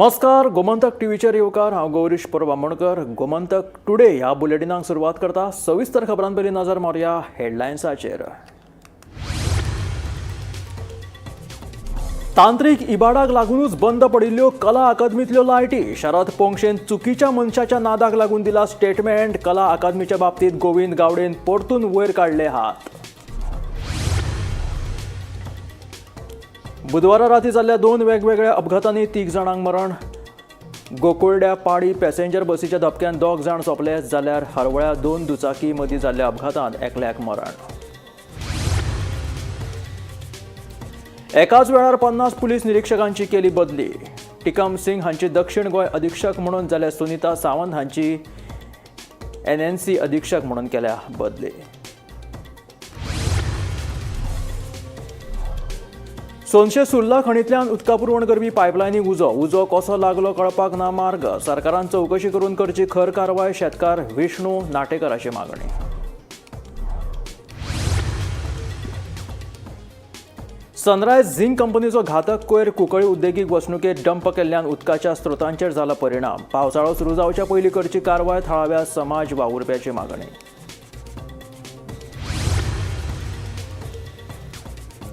नमस्कार, गोमंतक टीव्हीचेर येवकार. हांव गौरीश परबामणकर. गोमंतक टुडे ह्या बुलेटिनाक सुरवात करता. सविस्तर खबरां पयलीं नजर मारया हेडलायन्साचेर. तांत्रीक इबाडाक लागूनच बंद पडिल्ल्यो कला अकादमींतल्यो लायटी. शरद पोंक्षेन चुकीच्या मनशाच्या नादाक लागून दिला स्टेटमेंट. कला अकादमीच्या बाबतीत गोविंद गावडेन परतून वयर काडले हात. बुधवारा राती जाल्ल्या 2 वेगवेगळ्या अपघातांनी 3 जाणांक मरण. गोकुळड्या पाडी पॅसेंजर बसीच्या धपक्यान 2 जाण सोंपले, जाल्यार हरवळ्या 2 दुचाकी मदीं जाल्ल्या अपघातांत एकल्याक मरण. एकाच वेळार 50 पुलीस निरीक्षकांची केली बदली. टिकम सिंग हांची दक्षिण गोंय अधीक्षक म्हणून जाल्यार सुनीता सावंत हांची NNC अधीक्षक म्हणून केल्या बदली. सोनशे सुर्ला खणींतल्यान उदका पुरवण करपी पायपलायनीक उजो कसो लागलो कळपाक ना मार्ग. सरकारान चवकशी करून करची खर कारवाय. शेतकार विष्णू नाटेकराची मागणी. सनरायज झिंक कंपनीचो घातक कोयर कुंकळी उद्देगीक वसणुकेत डंप केल्ल्यान उदकाच्या स्त्रोतांचेर जाला परिणाम. पावसाळो सुरू जावच्या पयलीं करची कारवाय. थळाव्या समाज वावुरप्याची मागणी.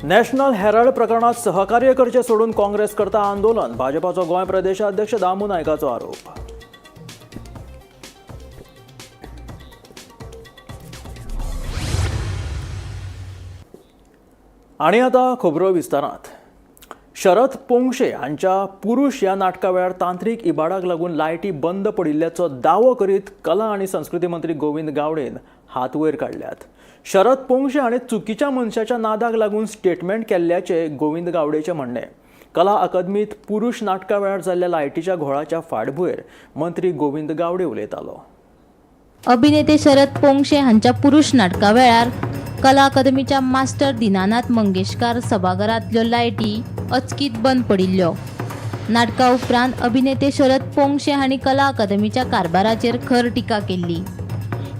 नॅशनल हेराल्ड प्रकरणात सहकार्य करचे सोडून काँग्रेस करता आंदोलन. भाजपाचो गोंय प्रदेशाध्यक्ष दामू नायकाचो आरोप. आणि आता खबरो विस्तारांत. शरद पोंक्षे हांच्या पुरुष ह्या नाटका वेळार तांत्रीक इबाडाक लागून लायटी बंद पडिल्ल्याचो दावो करीत कला आनी संस्कृती मंत्री गोविंद गावडेन हात वयर काडल्यात. शरद पोंक्षे हाणें चुकीच्या मनशाच्या नादाक लागून स्टेटमेंट केल्ल्याचे गोविंद गावडेचे म्हणणे. कला अकादमीत पुरुष नाटका वेळार जाल्ल्या लायटीच्या घोळाच्या फाटभुंयेर मंत्री गोविंद गावडे उलयतालो. अभिनेते शरद पोंक्षे हांच्या पुरुष नाटका वेळार कला अकादमीच्या मास्टर दिनानाथ मंगेशकार सभाघरांतल्यो लायटी अचकीत बंद पडिल्ल्यो. नाटका उपरांत अभिनेते शरद पोंक्षे हांणी कला अकादमीच्या कारभाराचेर खर टिका केल्ली.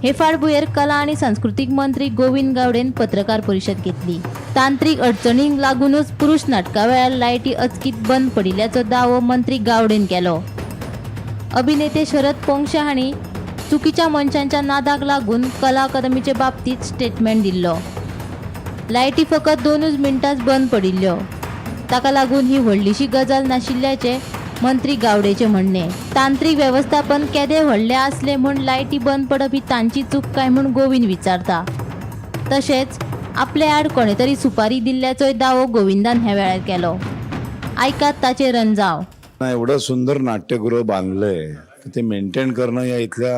हे फाटभुंयेर कला आनी सांस्कृतीक मंत्री गोविंद गावडेन पत्रकार परिशद घेतली. तांत्रीक अडचणींक लागूनच पुरुष नाटका वेळार लायटी अचकीत बंद पडिल्ल्याचो दावो मंत्री गावडेन केलो. अभिनेते शरद पोंक्षे हांणी चुकीच्या मनशांच्या नादाक लागून कला अकादमीचे बाबतीत स्टेटमेंट दिल्लो. लायटी फकत 2 मिनटांच बंद पडिल्ल्यो. ताका लागून ही व्हडलीशी गजाल नाशिल्ल्याचे मंत्री गावडेचे म्हणणे. तांत्रीक वेवस्थापन केदे व्हडले आसले म्हूण लायटी बंद पडप ही तांची चूक काय म्हूण गोविंद विचारता. तशेंच आपले आड कोणे तरी सुपारी दिल्ल्याचोय दावो गोविंदान ह्या वेळार केलो. आयकात ताचे रंजाव. एवढं सुंदर नाट्यगृह बांधलंय ते मेंटेन करणं या इथल्या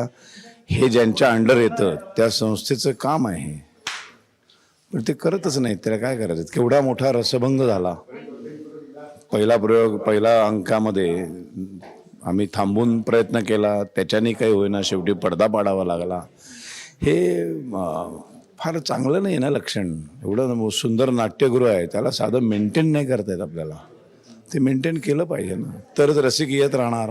हे ज्यांच्या अंडर येतं त्या संस्थेचं काम आहे, पण ते करतच नाहीत. त्याला काय करायचं. केवढा मोठा रसभंग झाला. पहिला प्रयोग पहिल्या अंकामध्ये आम्ही थांबून प्रयत्न केला, त्याच्याने काही होईना, शेवटी पडदा पाडावा लागला. हे फार चांगलं नाही ना लक्षण. एवढं सुंदर नाट्यगृह आहे त्याला साधं मेंटेन नाही करता येत आपल्याला. ते मेंटेन केलं पाहिजे ना, तरच रसिक येत राहणार,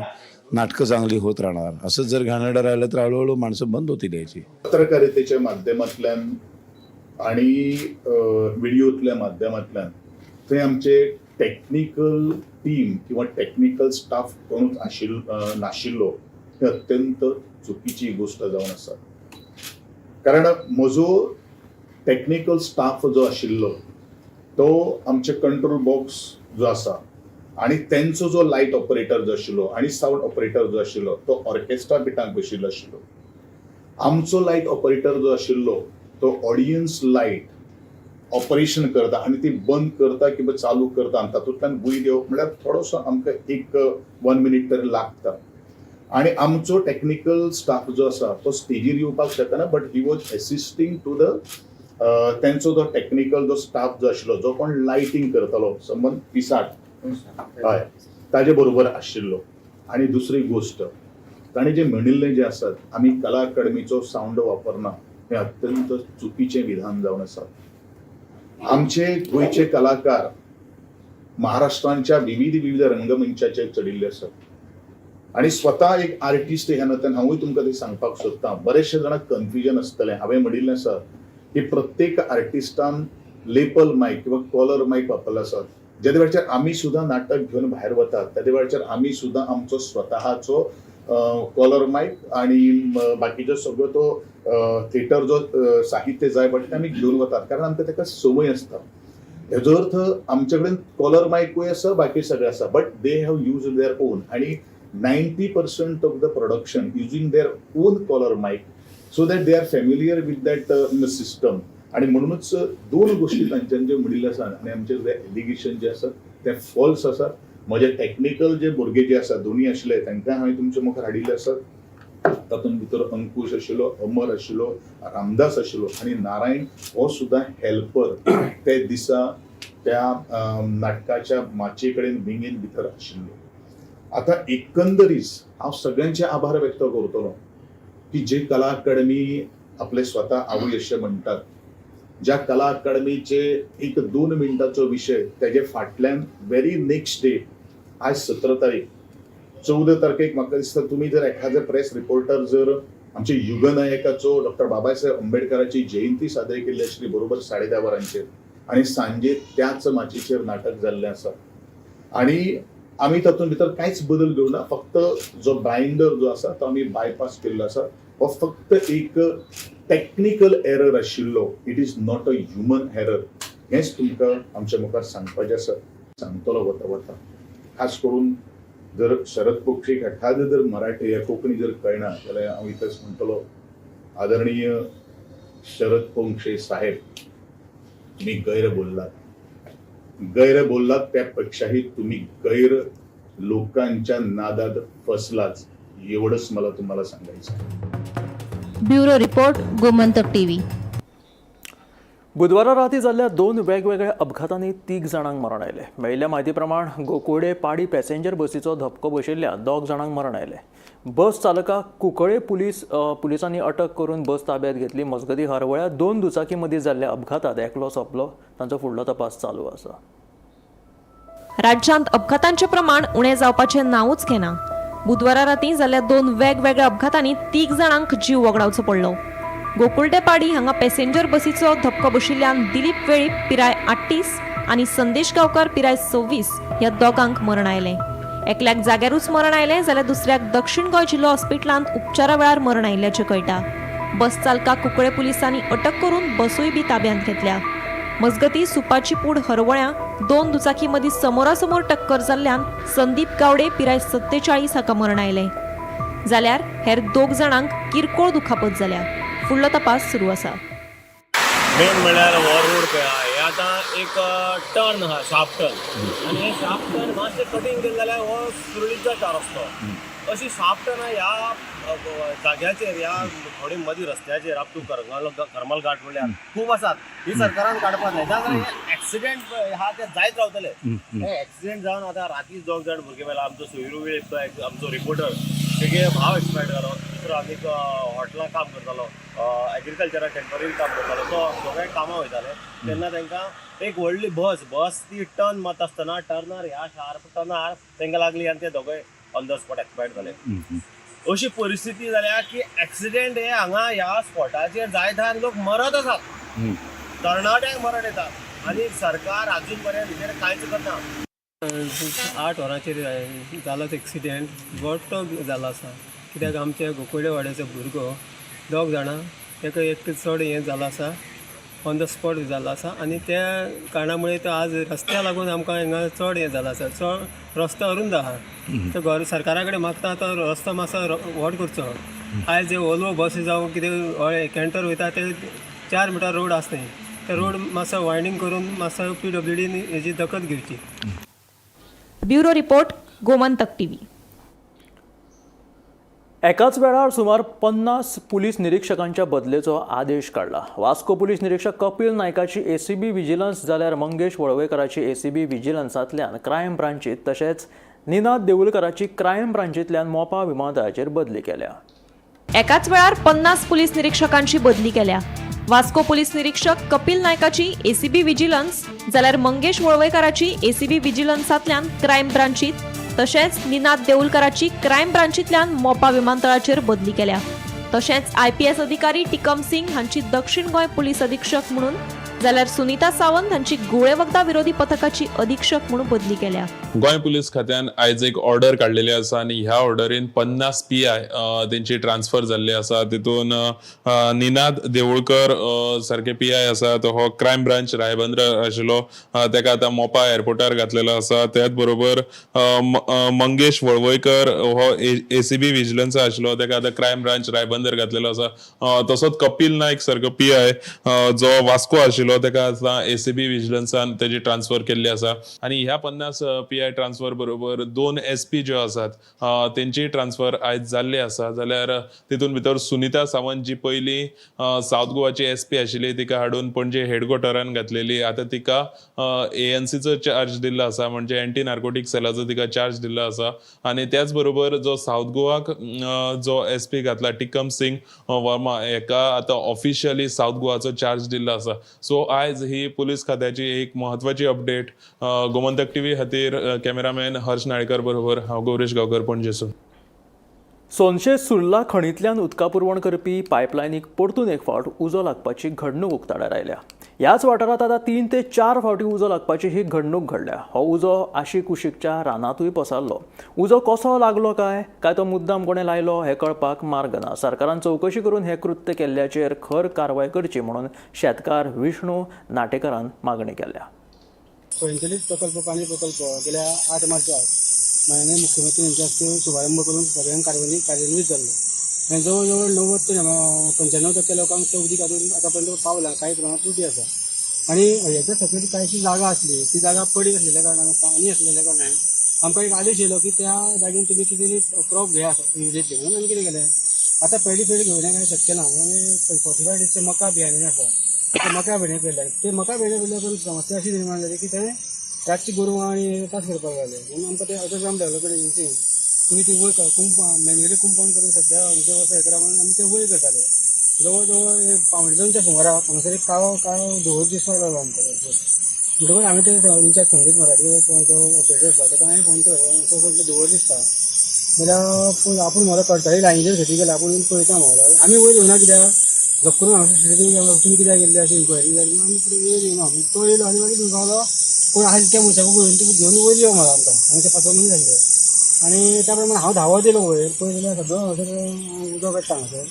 नाटकं चांगली होत राहणार. असंच जर घाणेरडं राहिलं तर हळूहळू माणसं बंद होतील याची. पत्रकारितेच्या माध्यमांतल्यान आणि व्हिडिओतल्या माध्यमांतल्यान थंय आमचे टेक्निकल टीम किंवा टेक्निकल स्टाफ कोणूच नाशिल्लो हे अत्यंत चुकीची गोष्ट जावन आसा. कारण म्हजो टेक्निकल स्टाफ जो आशिल्लो तो आमचे कंट्रोल बॉक्स जो आसा आणि त्यांचो जो लायट ऑपरेटर जो आशिल्लो आणि साऊंड ऑपरेटर जो आशिल्लो तो ऑर्केस्ट्रा बिटांक बशिल्लो आशिल्लो. आमचो लायट ऑपरेटर जो आशिल्लो तो ऑडियन्स लायट ऑपरेशन करता आणि ती बंद करता किंवा चालू करता आणि तातूंतल्यान गुयद येवप म्हळ्यार थोडोसो आमकां 1 मिनिट तरी लागता. आणि आमचो टेक्निकल स्टाफ जो आसा तो स्टेजीर येवपाक शकना, but he was assisting to the तेंचो जो टेक्निकल जो स्टाफ जो आशिल्लो जो कोण लायटिंग करतालो संबंद पिसाट हय ताजे बरोबर आशिल्लो. आणि दुसरी गोष्ट ताणें जे म्हणिल्लें जे आसात आमी कला अकादमीचो साऊंड वापरना हें अत्यंत चुकीचें विधान जावन आसा. आमचे गोंयचे कलाकार महाराष्ट्रांच्या विविध रंगमंचाचेर चडिल्ले आसात आणि स्वता एक आर्टिस्ट ह्या नात्यान हांवूय तुमकां ते सांगपाक सोदतां. बरेचशे जाणांक कन्फ्युजन आसतलें. हांवें म्हणिल्लें आसा की प्रत्येक आर्टिस्टान लेपल मायक किंवा कॉलर मायक वापरले आसात. ज्या वेळाचेर आमी सुद्दां नाटक घेवन भायर वतात त्या वेळाचेर आमी सुद्दां आमचो स्वताचो कॉलर मायक आणि बाकीचो सगळो तो थिएटर जो साहित्य जाय पडटा आमी घेवन वतात कारण आमकां ताका संवय आसता. हेजो अर्थ आमचे कडेन कॉलर मायकूय आसा बाकी सगळें आसा but they have use their own आणि 90% of the production using their own collar mic so that they are familiar with that system. आणि म्हणूनच दोन गोष्टी तांच्यान ज्यो म्हणिल्ल्यो आसात आनी आमचे जे एलिगेशन जे आसात ते फॉल्स आसात. म्हजे टेक्निकल जे भुरगे जे आसात दोनी आशिल्ले तांकां हांवें तुमच्या मुखार हाडिल्ले आसात. तातूंत भितर अंकुश आशिल्लो, अमर आशिल्लो, रामदास आशिल्लो आणि नारायण हो सुद्दां हेल्पर ते दिसा त्या नाटकाच्या माचे कडेन विंगेन भितर आशिल्लो. आता एकंदरीत हांव सगळ्यांचे आभार व्यक्त करतलो की जे कला अकादमी आपले स्वता आवय अशें म्हणटात, ज्या कला अकादमीचे 1-2 मिनटाचो विषय त्याचे फाटल्यान व्हेरी नेक्स्ट डे आज 17 तारीख 14 तारखेक म्हाका दिसता तुम्ही जर एखादे प्रेस रिपोर्टर जर आमचे युगनायकाचो डॉक्टर बाबासाहेब आंबेडकरांची जयंती साजरी केल्ली आशिल्ली बरोबर 10:30 वरांचेर आणि सांजे त्याच माचयेचेर नाटक जाल्लें आसा आणि आमी तातूंत भितर कांयच बदल घेवना. फक्त जो बायंडर जो आसा तो आमी बायपास केल्लो आसा. हो फक्त एक टेक्निकल एरर आशिल्लो. It is not a human error. हेच तुमकां आमच्या मुखार सांगपाचें आसा. सांगतलो वता खास करून जर शरद पोंक्षेक एखादें जर मराठी या कोंकणी जर कळना जाल्यार हांव इतच म्हणटलो आदरणीय शरद पोंक्षे साहेब तुम्ही गैर बोललात त्यापेक्षाही तुम्ही गैर लोकांच्या नादात फसलाच एवढंच मला तुम्हाला सांगायचं. Bureau report Gomantak TV. बुधवारा राती जाल्ल्या 2 वेगवेगळ्या अपघातांनी 3 जाणांक मरण आयले. मेळिल्ल्या म्हायती प्रमाण गोकुळे पाडी पॅसेंजर बसीचो धपको बशिल्ल्यान 2 जाणांक मरण आयले. बस चालकाक कुंकळे पुलिसांनी अटक करून बस ताब्यात घेतली. मजगती हरवळ्या 2 दुचाकी मदीं जाल्ल्या अपघातात एकलो सोंपलो. तांचो फुडलो तपास चालू आसा. राज्यांत अपघातांचें प्रमाण उणें जावपाचें नांवूच घेना. बुधवारा रातीं जाल्ल्या 2 वेगवेगळ्या अपघातांनी 3 जाणांक जीव वगडावचो पडलो. गोकुळटेपाडी हांगा पॅसेंजर बसीचो धपको बशिल्ल्यान दिलीप वेळीप पिराय 38 आनी संदेश गांवकार पिराय 26 ह्या दोगांक मरण आयलें. एकल्याक जाग्यारूच मरण आयलें जाल्यार दुसऱ्याक दक्षिण गोंय जिल्लो हॉस्पिटलांत उपचारा वेळार मरण आयिल्ल्याचें कळटा. बस चालकाक कुंकळे पुलिसांनी अटक करून बसूय बी ताब्यांत घेतल्या. मजगती सुपाची पूड हरवळ्या 2 दुचाकी मदीं समोरासमोर टक्कर जाल्ल्यान संदीप गावडे पिराय 47 हाका मरण आयलें जाल्यार हेर 2 जाणांक किरकोळ दुखापत जाल्या. फुडलो तपास सुरू आसा. मेन म्हणल्यार हो रोड पळय हे आतां एक टर्न आहा शार्प टर्न आनी हे शार्प टर्न मातशें कटींग केलें जाल्यार हो सुरळीतचा चार रस्तो. अशी शार्प टर्न ह्या जाग्याचेर ह्या थोडी मदीं रस्त्याचेर आप तूं करमल घाट म्हणल्यार खूब आसात. ही सरकारान काडपाक जाय जाल्यार एक्सिडेंट आहा ते जायत रावतले. हे एक्सिडेंट जावन आतां राती 2 जाण भुरगे मेला. आमचो सोयरू वेळ आमचो रिपोर्टर तेगे भाव एक्सपायर्ड जालो. दुसरो आनीक हॉटेलां काम करतालो, एग्रीकल्चरान टेम्पररी काम करतालो. तो दोगांय कामां वयताले तेन्ना तांकां एक व्हडली बस ती टर्न मारता आसतना टर्नार ह्या शार्प टर्नार तांकां लागली आनी ते दोगांय ऑन द स्पॉट एक्सपायर्ड जाले. अशी परिस्थिती जाल्या की एक्सिडेंट हे हांगा ह्या स्पॉटाचेर जायत आहा आनी लोक मरत आसात. तरणाट्यांक मरण येतात आनी सरकार अजून पर्यंत हेचेर कांयच करना. 8 वरांचेर जालो एक्सिडेंट गोठो जालो आसा. कित्याक आमचे गोकुळे वाड्याचो भुरगो 2 जाणां ताका एक चड हें जालो आसा ऑन द स्पॉट जालो आसा आनी त्या कारणामुळे तो आज रस्त्या लागून आमकां हिंगा चड हें जालो आसा. चड रस्तो अरुंद आहा. तो सरकारा कडेन मागता तो रस्तो मातसो व्हड करचो. आयज जे ओल्वो बसी जावं कितें कॅन्टर वयता ते 4 मिटर रोड आसता. ते रोड मातसो वायडींग करून मातसो PWDन हेची दखल घेवची. Bureau report Gomantak TV. एकाच वेळार सुमार 50 पुलीस निरीक्षकांच्या बदलेचो आदेश काढला. वास्को पुलीस निरीक्षक कपिल नायकाची ACB विजिलन्स जाल्यार मंगेश वळवयकराची ACB विजिलन्सांतल्यान क्रायम ब्रांचीत तशेंच निनाद देवूलकराची क्रायम ब्रांचींतल्यान मोपा विमानतळाचेर बदली केल्या. एकाच वेळार 50 पुलीस निरीक्षकांची बदली केल्या. वास्को पुलीस निरीक्षक कपिल नायकाची ACB विजिलन्स जाल्यार मंगेश वळवयकराची ACB विजिलन्सांतल्यान क्रायम ब्रांचीत तशेंच निनाद देवूलकराची क्रायम ब्रांचींतल्यान मोपा विमानतळाचेर बदली केल्या. तशेंच IPS अधिकारी टिकम सिंग हांची दक्षिण गोंय पुलीस अधीक्षक म्हणून जाल्यार सुनीता सावंत हांची गुळे वखदां विरोधी पथकाची अधीक्षक म्हणून बदली केल्या. गोंय पुलीस खात्यान आयज एक ऑर्डर काडलेली आसा आनी ह्या ऑर्डरीन 50 PI तेंची ट्रान्सफर जाल्ली आसा. तितून निनाद देवळकर सारखे PI आसा. तो हो क्रायम ब्रांच रायबंद्र आशिल्लो, तेका आतां मोपा एअरपोर्टार घातलेलो आसा. त्याच बरोबर मंगेश वळवयकर हो ACB विजिलन्स आशिल्लो, तेका आतां क्रायम ब्रांच रायबंदर घातलेलो आसा. तसोच कपिल नायक सारको PI जो वास्को आशिल्लो, तेका आतां ACB विजिलन्सान तेजी ट्रान्सफर केल्ली आसा. आनी ह्या 50 PI ट्रान्सफर बरोबर 2 SP ज्यो आसात तेंची ट्रान्सफर आयज जाल्ली आसा. जाल्यार तितून भितर सुनीता सावंत जी पयली साउथ गोवाची SP आशिल्ली, तिका हाडून पणजे हेडक्वॉर्टरान घातलेली. आतां तिका ANCचो चार्ज दिल्लो आसा, म्हणजे एंटी नार्कोटीक सेलाचो तिका चार्ज दिल्लो आसा. आनी त्याच बरोबर जो साउथ गोवाक जो SP घातला टिकम सिंग वर्मा, हेका आतां ऑफिशियली साउथ गोवाचो चार्ज दिल्लो आसा. सो आयज ही पुलीस खात्याची एक महत्वाची अपडेट. गोमंतक TV खातीर कॅमेरामॅन हर्ष नाळकर बरोबर हांव गौरेश गांवकर, पणजेसून. सोनशे सुर्ला खणींतल्यान उदका पुरवण करपी पायपलायनीक परतून एक फावट उजो लागपाची घडणूक उक्ताडार आयल्या. ह्याच वाठारांत आतां 3 ते 4 फावटी उजो लागपाची ही घडणूक घडल्या. हो उजो आशी कुशीकच्या रानांतूय पसारलो. उजो कसो लागलो काय तो मुद्दाम कोणें लायलो हें कळपाक मार्ग ना. सरकारान चवकशी करून हें कृत्य केल्ल्याचेर खर कारवाय करची म्हणून शेतकार विष्णू नाटेकरान मागणी केल्या. स्वयंचलित प्रकल्प पाणी प्रकल्प गेल्या 8 मार्चाक माननीय मुख्यमंत्री यांच्या हस्ते शुभारंभ करून सगळ्यांक कार्यान्वित जाल्लो. आणि जवळजवळ 90 ते 95% लोकांक ते उदीक आतापर्यंत पावला. काही प्रमाणात त्रुटी आसा. आणि हेच्या सकयल कांयशी जागा आसली, ती जागा पडीक आसलेल्या कारणान, पाणी आसलेल्या कारणान आमकां एक आदेश येयलो की त्या जागेन तुमी कितें क्रॉप घेयात इमिडिएटली म्हणून आमी कितें केलें, आतां पेडी घेवून काय शक्य ना. म्हणजे 45 डेजचे मका बियाणे आसा, ते मका भेंडे केले. ते मका भेंडे केल्ल्यान समस्या अशी निर्माण जाली की ते रातची गोरवां आणि पास करपाक लागले. म्हणून आमकां ते अंडरग्राउंड डेव्हलपमेंट एजन्सीन तुम्ही ती वयर मॅन्युअली कंपाऊंड करून सध्या आमच्या वर्सा हे करा म्हणून आमी ते वयर करताले. जवळजवळ 2:30च्या सुमाराक हांगासर एक काळो धुंवर दिसपाक लागलो आमकां. म्हणटकूच आमी ते इंचार्ज संगीत मराठी जो ऑपरेटर आसा ताका हांवें फोन केलो, तो म्हटलं धुंवर दिसता जाल्यार आपूण म्हाका कळटाली लायनीचेर खती गेला, आपूण पळयता म्हाका. आमी वयर येवना कित्याक जप करून हांगा तुमी कित्याक गेल्ले अशी इन्क्वायरी जाली. आमी वयर येयना. तो येयलो आनी मागीर तुमकां कोण आहा त्या मनशाक पळोवन तुमी घेवन वयर यो म्हाका आमकां. आनी ते 5 मिनीट जाल्ले. आणि त्या प्रमाणे हांव धांवत येयलो वयर. पळय जाल्यार सगळो हांगासर उदो पेट्टा हांगासर.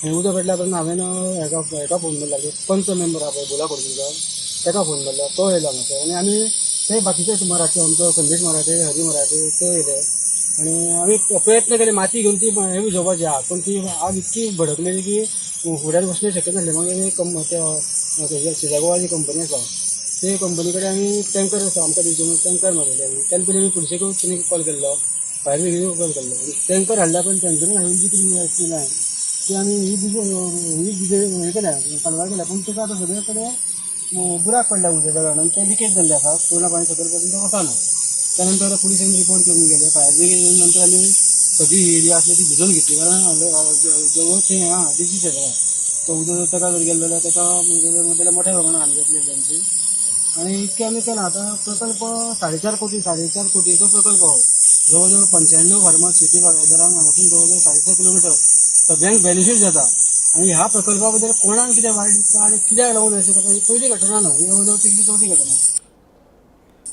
आनी उदो पेटल्या उपरांत हांवें हेका फोन मारला, पंच मेंबर आहा पळय बोला कोडकर, ताका फोन मारलो. तो येयलो हांगासर. आनी आमी ते बाकीचे मराठी आमचो संदेश मराठे, हरी मराठे ते येयले. आणि आमी प्रयत्न केले माती घेवन ती हे विझोवपाची आग, पण ती आग इतकी भडकलेली की फुड्यान वचणें शक्य नासलें. मागीर शिजागोवाची कंपनी आसा, ते कंपनी कडेन आमी टँकर आसा आमकां दिवचे टँकर मागयले. आमी तेन्ना पयलीं आमी पुलिशेकूय तेणी कॉल केल्लो, फायर ब्रिगेडूय कॉल केल्लो. टँकर हाडल्या पण टँकरीन हाडून जी कितें केलां ती आमी ही हे केल्या कालवार केल्या. पूण ताका आतां सगळे कडेन बुराक पडल्या उदकाच्या कारणान ते लिकेज जाल्ले आसा. पूर्ण पाणी सकयल पर्यंत वचना. त्यानंतर पुलिसांनी रिपोर्ट करून गेले. फायर ब्रिगेड नंतर आमी सगळी एरिया आसली ती भिजून घेतली. कारण जवळ थंय डिसीज येता तो उदक ताका जर गेलो जाल्यार ताका मोठ्या प्रमाणात हानी जातली आमची. आणि इतके आमी केला. आता प्रकल्प 4.5 कोटीचो प्रकल्प हो. जवळजवळ 95 फार्मर शेती बागायतदारांक हांगासून जवळजवळ 6.5 किलोमिटर सगळ्यांक बेनिफीट जाता. आणि ह्या प्रकल्पा बद्दल कोणाक कितें वायट दिसता आणि कित्याक लागून अशें जाता ही पयली घटना न्हू. ही जवळजवळ 3-4थी घटना.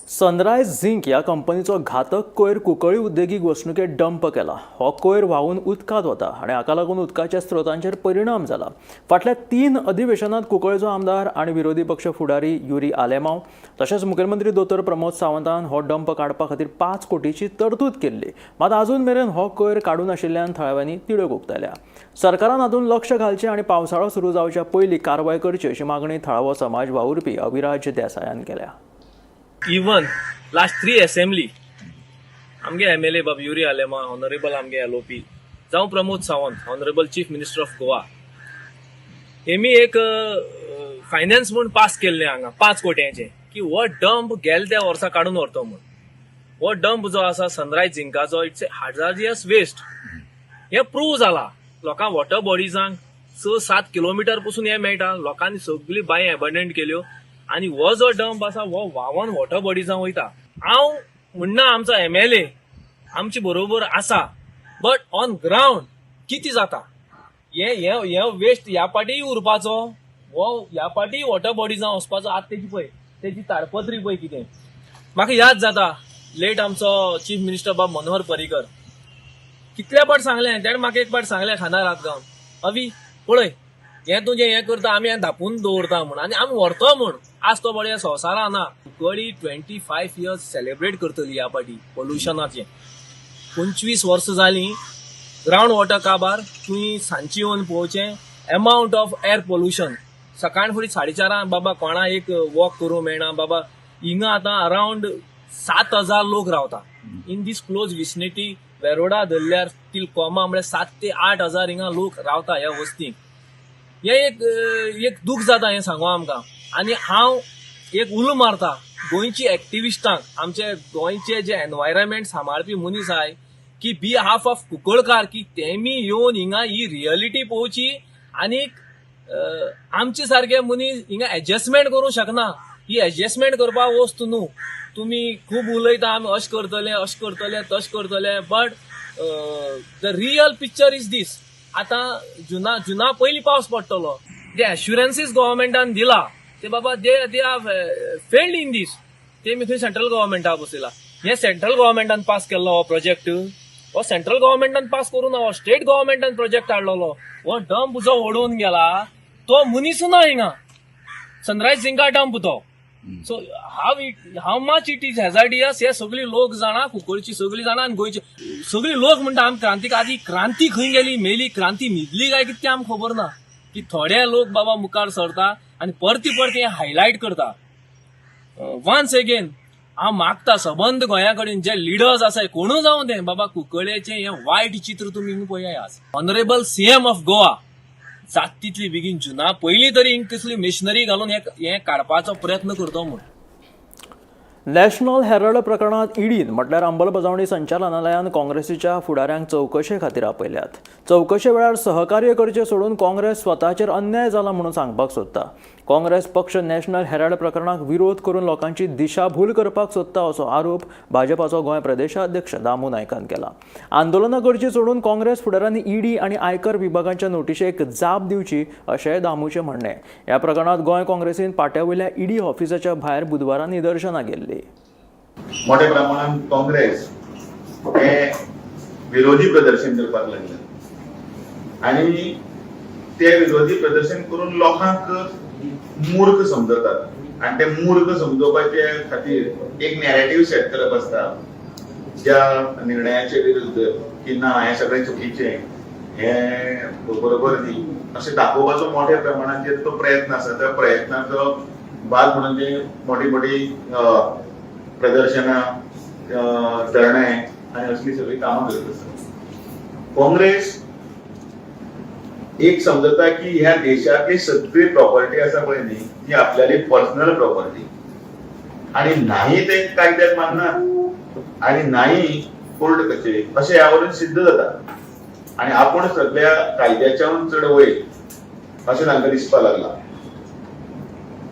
सनरायज झिंक ह्या कंपनीचो घातक कोयर कुंकळी उद्देगीक वसणुकेत डंप केला. हो कोयर व्हांवून उदकांत वता आनी हाका लागून उदकाच्या स्त्रोतांचेर परिणाम जाला. फाटल्या 3 अधिवेशनांत कुंकळेचो आमदार आनी विरोधी पक्ष फुडारी युरी आलेमांव तशेंच मुखेलमंत्री दोतोर प्रमोद सावंतान हो डंप काडपा खातीर 5 कोटीची तरतूद केल्ली. मात अजून मेरेन हो कोयर काडून नाशिल्ल्यान थळाव्यांनी तिडक उक्तायल्या. सरकारान हातूंत लक्ष घालचें आनी पावसाळो सुरू जावच्या पयलीं कारवाय करची अशी मागणी थळावो समाज वावुरपी अविराज देसायान केल्या. इवन लास्ट 3 असेंब्ली आमगे MLA बाब युरी आलेमा, ऑनरेबल आमगे LOP जावं Pramod Sawant, honourable chief minister of Goa, हेमी एक फायनान्स म्हूण पास केल्ले हांगा 5 कोट्यांचे की हो डंप गेले त्या वर्सा काडून व्हरतो म्हूण. हो डंप जो आसा सनरायज झिंकाचो इट्स ए हाजार्डियस वेस्ट. हे प्रूव जाला. लोकांक वॉटर बॉडीजांक 6-7 किलोमिटर पसून हे मेळटा. लोकांनी सगळी बांय एबंडंट केल्यो आणि हो जो डंप आसा हो व्हांवून वॉटर बॉडीजांक वयता. हांव म्हणना आमचो MLA आमचे बरोबर आसा, बट ऑन ग्राउंड किती जाता हे वेस्ट ह्या पाटीय उरपाचो हो ह्या पाटी वॉटर बॉडी जावन वचपाचो आतां तेजी पळय तेजी ताडपत्री पळय कितें. म्हाका याद जाता लेट आमचो चीफ मिनिस्टर बाब मनोहर पर्रीकर कितल्या पाट सांगलें तेणें म्हाका एक पाट सांगलें खाना रात गावन, अवी पळय हें तुजें हें करता आमी हें धापून दवरता म्हूण आनी आमी व्हरतो म्हूण. आज तो बळ्या संवसारा ना. कुंकळी 25 इयर्स सेलिब्रेट करतली ह्या पाटी पोल्युशनाचें. 25 वर्सां जालीं ग्रावंड वॉटर काबार. तुमी सांजची येवन पळोवचें अमावंट ऑफ एअर पोल्युशन. सकाळ फुडें 4:30 बाबा कोणा एक वॉक करूंक मेळना बाबा. हिंगा आतां अरावंड 7,000 लोक रावता इन दीस क्लोज विसिनिटी. वेरोडा धरल्यार टील कोमा म्हळ्यार 7 ते 8,000 हिंगा लोक रावता ह्या वस्तीक. हें एक दूख जाता हें सांगू आमकां. आनी हांव एक उलो मारता गोंयची एक्टिविस्टांक, आमचे गोंयचे जे एनवायरमेंट सांबाळपी मनीस आहाय की बिहाफ ऑफ कुंकळकार की तेमी येवन हिंगा ही रियलिटी पळोवची. आनीक आमचे सारके मनीस हिंगा एडजस्टमेंट करूंक शकना. ही एडजस्टमेंट करपाक वस्त न्हू. तुमी खूब उलयता आमी अशें करतले तशें करतले but the real picture is this. आतां जुना पयलीं पावस पडटलो. जे एश्युरन्सीस गव्हर्मेंटान दिला ते बाबा दे आर फेल्ड इन दीस. ते मी थंय सेंट्रल गव्हर्मेंटा बसयला. हे सेंट्रल गव्हर्मेंटान पास केल्लो हो प्रोजेक्ट. हो सेंट्रल गव्हर्मेंटान पास करून हो स्टेट गव्हर्मेंटान प्रोजेक्ट हाडलेलो. हो डंप जो ओडून गेला तो मनीस ना हिंगा. सनरायज सिंगा डंप तो. So how much it is hazardous हे सगळी लोक जाणा, कुंकळची सगळी जाणा आनी गोंयची सगळी लोक म्हणटा आमी क्रांतिकारी क्रांती खंय गेली मेली क्रांती न्हिदली काय कितें आमकां खबर ना. की थोडे लोक बाबा मुखार सरता आनी परती हें हायलायट करता. वन्स अगेन हांव मागता सबंद गोंया कडेन जे लिडर्स आसाय कोणूय जावं ते बाबा कुंकळ्ळेचें हें वायट चित्र तुमी पळयात आज. ऑनरेबल सीएम ऑफ गोवा जात तितली बेगीन जुना पयलीं तरी हिंग कसली मिशनरी घालून हें काडपाचो प्रयत्न करतो म्हूण. नॅशनल हेरल्ड प्रकरणात ईडीन म्हटल्यार अंमलबजावणी संचालनालयान काँग्रेसीच्या फुडाऱ्यांक चवकशे खातीर आपयल्यात. चवकशे वेळार सहकार्य करचे सोडून काँग्रेस स्वताचेर अन्याय जाला म्हणून सांगपाक सोदता. काँग्रेस पक्ष नॅशनल हेरल्ड प्रकरणाक विरोध करून लोकांची दिशाभूल करपाक सोदता असो आरोप भाजपाचो गोंय प्रदेशाध्यक्ष दामू नायकान केला. आंदोलनां करची सोडून काँग्रेस फुडाऱ्यांनी ईडी आनी आयकर विभागाच्या नोटीशेक जाप दिवची अशेंय दामूचें म्हणणें. ह्या प्रकरणात गोंय काँग्रेसीन पाट्यावयल्या ईडी ऑफिसाच्या भायर बुधवारा निदर्शनां गेल्ली. मोठ्या प्रमाणात काँग्रेस हे विरोधी प्रदर्शन करपाक लागले आणि ते विरोधी प्रदर्शन करून लोकांक मूर्ख समजतात आणि ते मूर्ख समजोवपाचे खातीर एक नॅरेटिव्ह सेट करप आसता ज्या निर्णयाचे विरुद्ध की ना हे सगळें चुकीचें हे बरोबर न्ही अशें दाखोवपाचो मोठ्या प्रमाणाचेर तो प्रयत्न आसा. त्या प्रयत्नाचो भाग म्हणून ते मोठी प्रदर्शनां धरणे आणि असली सगळी कामां करत आसता. काँग्रेस एक समजता की ह्या देशातली सगळी प्रॉपर्टी आसा पळय न्ही ती आपल्याली पर्सनल प्रॉपर्टी आणि नाही ते कायद्यात माननात आणि नाही कोर्ट कचेरी अशें ह्या वरून सिद्ध जाता आणि आपण सगळ्या कायद्याच्या चड वयर अशें तांकां दिसपाक लागला.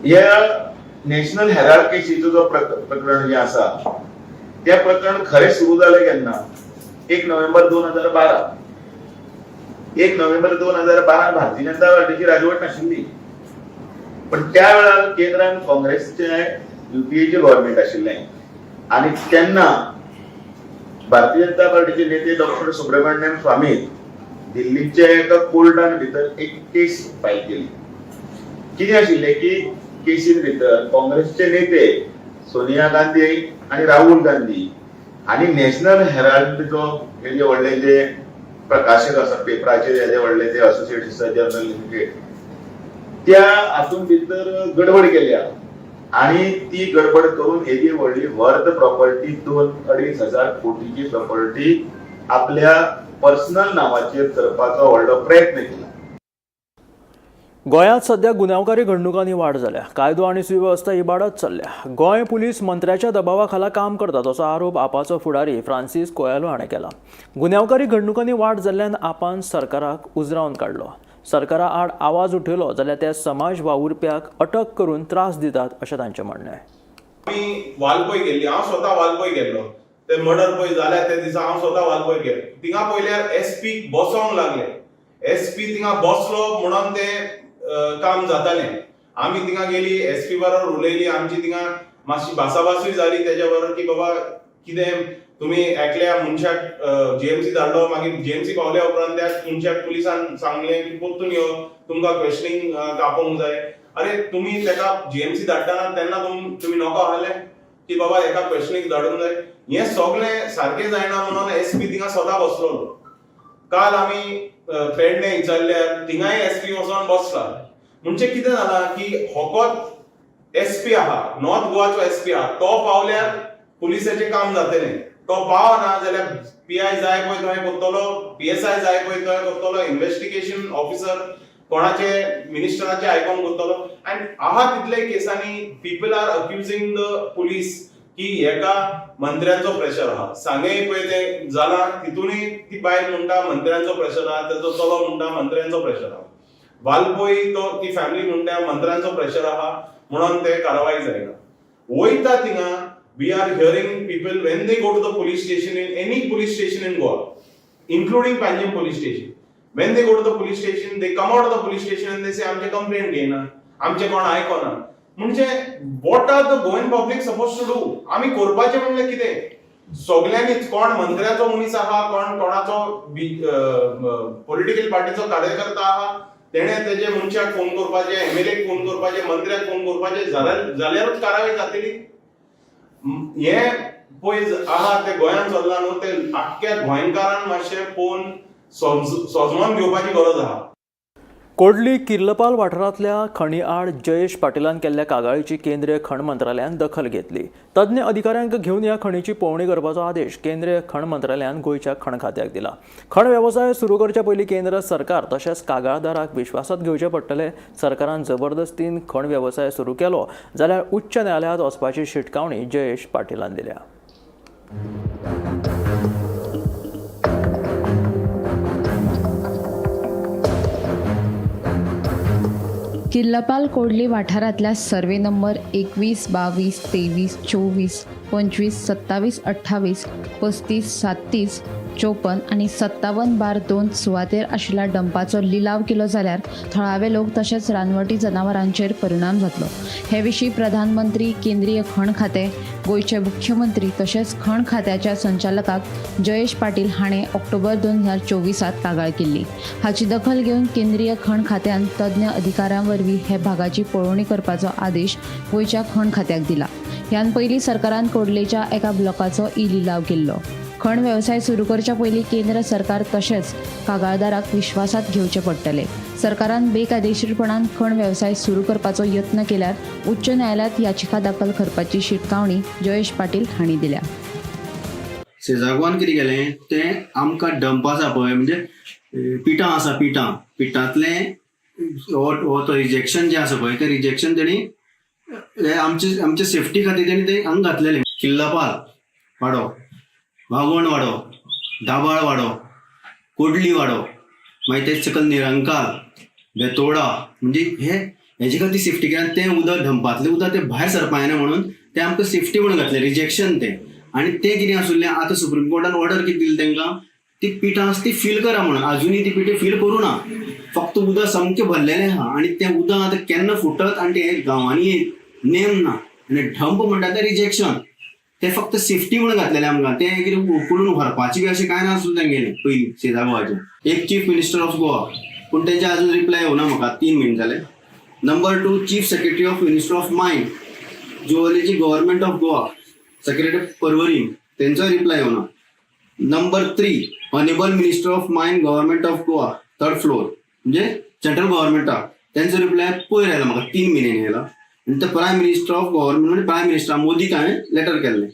ह्या नॅशनल हेराल्ड केसीचो जो प्रकरण जे आसा त्या प्रकरण खरें सुरू जालें केन्ना 1 नोव्हेंबर 2012. 1 नोव्हेंबर 2012 भारतीय जनता पार्टीची राजवट नाशिल्ली पण त्या वेळार केंद्रान काँग्रेसचे युपीएचे गव्हर्नमेंट आशिल्लें आणि तेन्ना भारतीय जनता पार्टीचे नेते डॉक्टर सुब्रमण्यम स्वामी दिल्लीच्या एका कोर्टान भितर एक केस फायल केली. कितें आशिल्लें की केसीन भितर काँग्रेसचे नेते सोनिया गांधी आणि राहुल गांधी आणि नॅशनल हेराल्ड जो हे व्हडले जे प्रकाशक आसा पेपराचे जे व्हडले ते असोसिएशन जर्नल लिमिटेड त्या हातून भितर गडबड केल्या आणि ती गडबड करून हेजी व्हडली वर्थ प्रॉपर्टी 2-2.5 हजार कोटीची प्रॉपर्टी आपल्या पर्सनल नावाचेर करपाचो व्हडलो प्रयत्न केला. गोंयांत सध्या गुन्यांवकारी घडणुकांनी वाड जाल्या. कायदो आनी सुवेवस्था इबाडत चल्ल्या. गोंय पुलीस मंत्र्याच्या दबावा खाला काम करतात असो आरोप आपाचो फुडारी फ्रांसीस कोयेलो हाणें केला. गुन्यांवकारी घडणुकांनी वाड जाल्ल्यान आपान सरकाराक उजरावन काडलो. सरकारा आड आवाज उठयलो जाल्यार ते समाज वावुरप्याक अटक करून त्रास दितात अशें तांचें म्हणणें. आमी वालपय गेल्ली. हांव स्वता वालपय गेल्लो. ते मर्डर पळय जाल्या त्या दिसा हांव स्वता वालपय गेलो. थिंगा पयल्यार एसपीक बसोंक लागले. SP थिंगा बसलो म्हणून ते काम जातालें. आमी थिंगा गेली, SP बरोबर उलयली, आमची थिंगा मातशी भासाभासूय जाली तेच्या बरोबर की बाबा कितें तुम्ही एकल्या मनशाक GMC धाडलो, मागीर GMC पावल्या उपरांत त्या मनशाक पुलिसान सांगलें की परतून यो, तुमकां क्वेश्चनिंग कापोवंक जाय. अरे तुम्ही तेका GMC धाडटाना तेन्ना तुम्ही नॉको आहलें की बाबा एका क्वेश्चनिंग धाडूंक जाय. हें सगळें सारकें जायना म्हणून SP थिंगा स्वता बसलो. काल आमी फ्रेंडने विचारल्यार थिंगाय SP वचोन बसला. म्हणजे कितें जालां की होकोत SP आहा, नॉर्थ गोवाचो SP आहा, तो पावल्यार पुलिसाचें काम जातलें. तो पावना जाल्यार PI जाय पळय थंय करतलो, PSI जाय पळय थंय करतलो, इन्व्हेस्टिगेशन ऑफिसर कोणाचे मिनिस्टराचे आयकून करतलो. आनी आहा तितले केसांनी पीपल आर अक्युजिंग द पुलीस की हेका मंत्र्यांचो प्रेशर आहा. सांगय पळय ते जालां तितूनय ती बायल म्हणटा मंत्र्यांचो प्रेशर आहा, तेजो चलो म्हणटा मंत्र्यांचो प्रेशर आहा. वालपय तो ती फॅमिली म्हणटा मंत्र्यांचो प्रेशर आहा म्हणून ते कारवाई जायना. वयता थिंगा we are hearing people when they go to the police station, in any police station in Goa, including Panjim police station, when they go to the police station, they come out of the police station and they say आमचे complaint घेना, आमचे कोण आयकना. म्हणजे what are the Goan public supposed to do? आमी करपाचे म्हणले कितें? सगळ्यांनीच कोण मंत्र्याचो मनीस आहा, कोण कोणाचो पॉलिटिकल पार्टीचो कार्यकर्ता आहा, तेणे तेजे मनशाक फोन करपाचे, MLA फोन करपाचे, मंत्र्याक फोन करपाचे, जाल्यारूच कारवाई जातली. हे पळय आहा ते गोंयांत चल्ला न्हू, ते आख्ख्या गोंयकारान मातशें पळोवन सोजमोन घेवपाची गरज आहा. कोडली किर्लपाल वाठारांतल्या खणी आड जयेश पाटीलान केल्ल्या कागाळीची केंद्रीय खण मंत्रालयान दखल घेतली. तज्ञ अधिकाऱ्यांक घेवन ह्या खणीची पळोवणी करपाचो आदेश केंद्रीय खण मंत्रालयान गोंयच्या खण खात्याक दिला. खण वेवसाय सुरू करच्या पयलीं केंद्र सरकार तशेंच कागाळदाराक विश्वासात घेवचे पडटले. सरकारान जबरदस्तीन खण वेवसाय सुरू केलो जाल्यार उच्च न्यायालयांत वचपाची शिटकावणी जयेश पाटीलान दिल्या. किर्लपाल कोडली वाठारांतल्या सर्वे नंबर 21, 22, 23, 24, 25, 27, 28, 35, 37, 54 आणि 57/2 सुवातेर आशिल्ल्या डंपाचो लिलाव केलो जाल्यार थळावे लोक तशेंच रानवटी जनावरांचेर परिणाम जातलो. हे विशीं प्रधानमंत्री, केंद्रीय खण खातें, गोंयचे मुख्यमंत्री तशेंच खण खात्याच्या संचालकाक जयेश पाटील हाणें ऑक्टोबर 2024 कागाळ केल्ली. हाची दखल घेवन केंद्रीय खण खात्यान तज्ञ अधिकाऱ्यां वरवीं हे भागाची पळोवणी करपाचो आदेश गोंयच्या खण खात्याक दिला. ह्यान पयलीं सरकारान कोडलेच्या एका ब्लॉकाचो लिलाव केल्लो. खण वेवसाय सुरू करच्या पयलीं केंद्र सरकार तशेंच कागाळदाराक विश्वासात घेवचे पडटले. सरकारान बेकायदेशीरपणान खण वेवसाय सुरू करपाचो यत्न केल्यार उच्च न्यायालयांत याचिका दाखल करपाची शिटकावणी जयेश पाटील हांणी दिल्या. शेजागवान कितें केलें तें आमकां डंप आसा पळय, म्हणजे पिठां आसा, पिठांतलें हो तो रिजेक्शन जें आसा पळय, तें रिजेक्शन तेणी आमचे सेफ्टी खातीर तेणी तें हांगा घातलेलें. किर्लपाल वाडो, वागोण वाडो, दाबाळ वाडो, कोडली वाडो, मागीर ते सकयल निरंकाल, बेतोडा, म्हणजे हेजे खातीर सेफ्टी केल्यान तें उदक डंपांतलें उदक तें भायर सरपा जायना म्हणून तें आमकां सेफ्टी म्हणून घातलें, रिजेक्शन तें. आनी तें कितें आसुल्लें, आतां सुप्रीम कोर्टान ऑर्डर कितें दिली तांकां, ती पिठां आसा ती फील करा म्हणून. आजुनूय ती पिठे फील करूं ना, फक्त उदक सामकें भरलेलें आहा आनी तें उदक आतां केन्ना फुटत आनी तें गांवांनी नेम ना. आनी डंप म्हणटा तें रिजेक्शन, ते फक्त सेफ्टी म्हणून घातलेलें आमकां. तें कितें उखलून व्हरपाची बी अशें कांय नासलें तेंगेलें पयलीं शेजागोवाचें. एक चीफ मिनिस्टर ऑफ गोवा, पूण तेंचे आजून रिप्लाय येवना म्हाका, 3 म्हयने जाले. Number 2 chief secretary of minister of mines, जुवलेची government of Goa, secretary Porvorim, तेंचो रिप्लाय येवना. Number 3 honourable minister of mines, government of Goa, 3rd floor, म्हणजे सेंट्रल गव्हर्नमेंटाक, तेंचो रिप्लाय पयर आयला म्हाका, 3 म्हयने येयला. आनी ते प्रायम मिनिस्टर ऑफ गव्हर्नमेंट, म्हणजे प्रायम मिनिस्टर मोदीक हांवें लेटर केल्लें,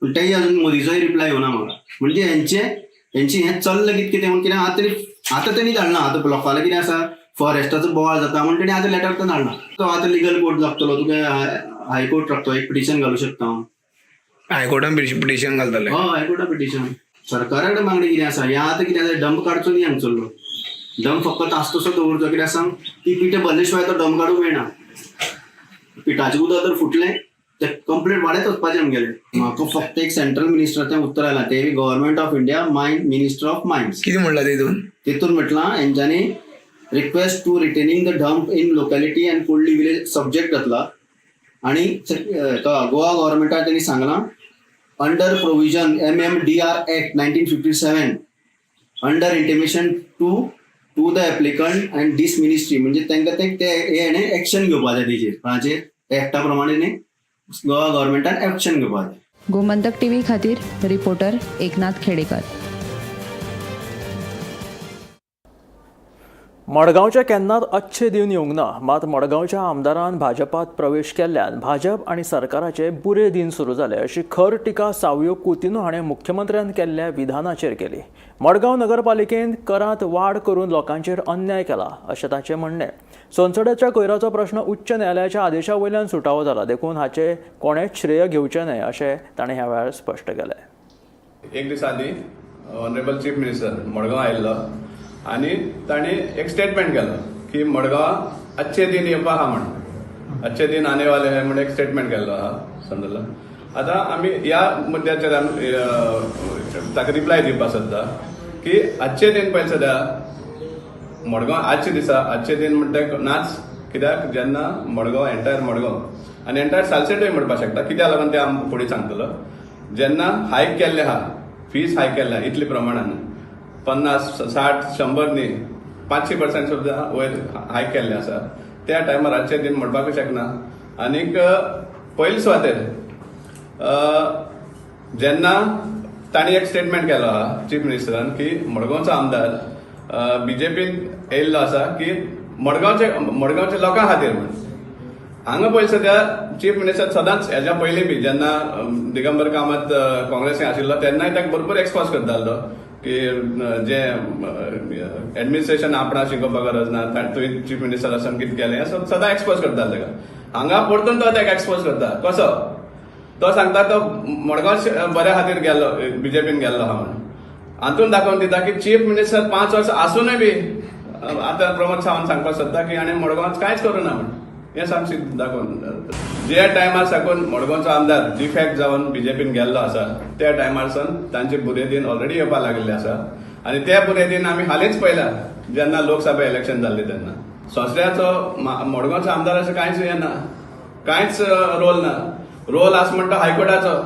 पूण तेजे अजून मोदीचोय रिप्लाय येवना म्हाका. म्हणजे हेंची हें चल्लां कितें म्हणून कितें आतां तेणी धाडना. आतां ब्लॉकाला कितें आसा, फॉरेस्टाचो बोवाळ जाता म्हणून तेणी आतां लेटर तर धाडना. तो आतां लिगल कोर्ट लागतलो, तुका हायकोर्ट लागतो, एक पिटिशन घालूं शकता हांव. हायकोर्टान पिटिशन घालतले? हय, हायकोर्टान पिटिशन. सरकारा कडेन मागणी कितें आसा, हें आतां कितें आसा, डंप काडचो न्ही हांगसरलो, डंप फक्त तास तसो दवरचो. कित्याक सांग, ती पिठे भरले शिवाय तो डंप काडूंक मेळना. पिठाचें उदक जर फुटलें ते कंप्लीट वाडत वचपाचें आमगेलें. म्हाका फक्त एक सेंट्रल मिनिस्टराचें उत्तर आयलां, ते government of India minister of mines. कितें म्हणलां तितून म्हटलां हेंच्यांनी request to retaining the dump in locality and Kudli village subject घातला. आणि गोवा गव्हर्नमेंटान त्यांनी सांगलां under provision MMDR Act 1957 under intimation to the applicant and this ministry, म्हणजे तांकां ते एक्शन घेवपा जाय तेजेर, कोणाचेर एक्टा प्रमाणे गोवा गव्हर्नमेंटान एक्शन घेवपा जाय. गोमंतक टीव्ही खातीर रिपोर्टर एकनाथ खेडेकर. मडगांवच्या केन्नाच अच्छे दिन येवंक ना, मात मडगांवच्या आमदारान भाजपात प्रवेश केल्ल्यान भाजप आनी सरकाराचे बुरे दिन सुरू जाले अशी खर टिका सावयो कुतिनो हाणें मुख्यमंत्र्यान केल्ल्या विधानाचेर केली. मडगांव नगरपालिकेंत करांत वाड करून लोकांचेर अन्याय केला अशें ताचें म्हणणें. संसदेच्या कोयराचो प्रश्न उच्च न्यायालयाच्या आदेशा वयल्यान सुटावो जाला, देखून हाचे कोणेच श्रेय घेवचें न्हय अशें ताणें ह्या वेळार स्पश्ट केलें. एक दीस आदी ऑनरेबल चीफ मिनिस्टर मडगांव आयिल्लो आनी तांणी एक स्टेटमेंट केलो की मडगांव अच्छे दिन येवपा आहा म्हण, अच्छे दिन आने वाले है म्हणून एक स्टेटमेंट केल्लो आहा संदर्भान. आतां आमी ह्या मुद्द्याचेर ताका रिप्लाय दिवपाक सोदता की अच्छे दिन पळय सद्या मडगांव आजचे दिसा अच्छे दिन म्हणटा नाच, कित्याक जेन्ना मडगांव एंटायर मडगांव आनी एंटायर सालसेटूय म्हणपाक शकता, कित्याक लागून ते आमकां फुडें सांगतलो. जेन्ना हायक केल्ले आहा, फीज हायक केल्ले इतले प्रमाणान 50, 60, 100 न्ही 500% सुद्दां वयर हायक केल्ले आसा, त्या टायमार आजचे दिन म्हणपाकूच शकना. आनीक पयले सुवातेर जेन्ना तांणी एक स्टेटमेंट केलो आहा चीफ मिनिस्टरान की मडगांवचो आमदार बीजेपीन येयल्लो आसा की मडगांवच्या लोकां खातीर म्हण. हांगा पळय सद्या चीफ मिनिस्टर सदांच हेज्या पयलीं बी जेन्ना दिगंबर कामत काँग्रेसीन आशिल्लो तेन्नाय ताका भरपूर एक्सपोज करतालो की जे एडमिनिस्ट्रेशन आपणा शिकोवपाक गरज ना, तुवें चीफ मिनिस्टर आसून कितें केलें सदां एक्सपोज करतालो ताका. हांगा परतून तो ताका एक्सपोज करता. कसो तो सांगता तो मडगांव बऱ्या खातीर गेल्लो, बीजेपीन गेल्लो आहा म्हणून. हातून दाखोवन दिता की चीफ मिनिस्टर 5 वर्सां आसूनय बी आतां प्रमोद सावंत सांगपाक सोदता की आनी मडगांवांत कांयच करूना म्हणून. हें सामकें दाखोवन जे टायमार साकून मडगांवचो आमदार डिफॅक्ट जावन बीजेपीन गेल्लो आसा त्या टायमार सावन तांचे बुरे दिन ऑलरेडी येवपाक लागलेले आसा. आनी ते बुरे दिन आमी हालींच पळयला जेन्ना लोकसभा इलेक्शन जाल्लें तेन्ना. सोंसऱ्याचो मडगांवचो आमदार अशें कांयच येना, कांयच रोल ना. रोल आसा म्हणटा हायकोर्टाचो.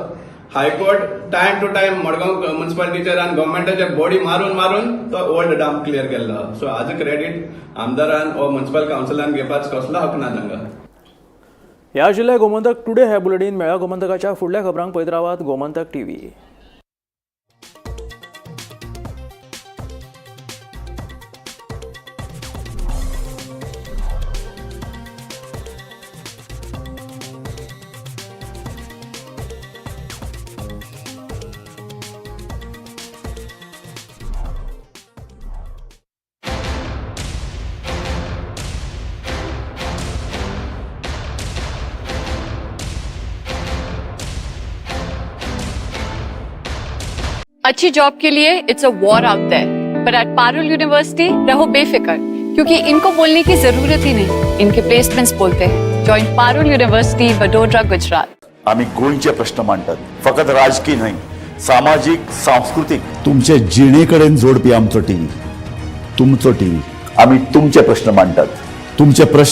High court time to time Madgaon म्युनिसिपालिटीचेर आनी गव्हर्मेंटाचेर बॉडी मारून तो ओल्ड डंप क्लियर केल्लो. सो हाजो क्रेडीट आमदारान वा म्युनिसिपल कावन्सिलान घेवपाचो कसलो हक ना तांकां. ह्या आशिल्लें गोमंतक टुडे हे बुलेटीन. मेळ्या गोमंतकाच्या फुडल्या खबरांक पळयत रावात गोमंतक टीव्ही. अच्छी जॉब के लिए it's a war out there, but at Parul university रहो बेफिक्र, क्योंकि इनको बोलने की जरूरत ही नहीं, इनके प्लेसमेंट्स बोलते हैं. Join Parul university Vadodara Gujarat. आम्ही गोंयचे प्रश्न मांडतात, फकत राजकीय न्हय, सामाजिक सांस्कृतिक. तुमचे जिणेकडेन जोडपी आमचो टीव्ही, तुमचो टीव्ही. आम्ही तुमचे प्रश्न मांडतात. तुमचे प्रश्न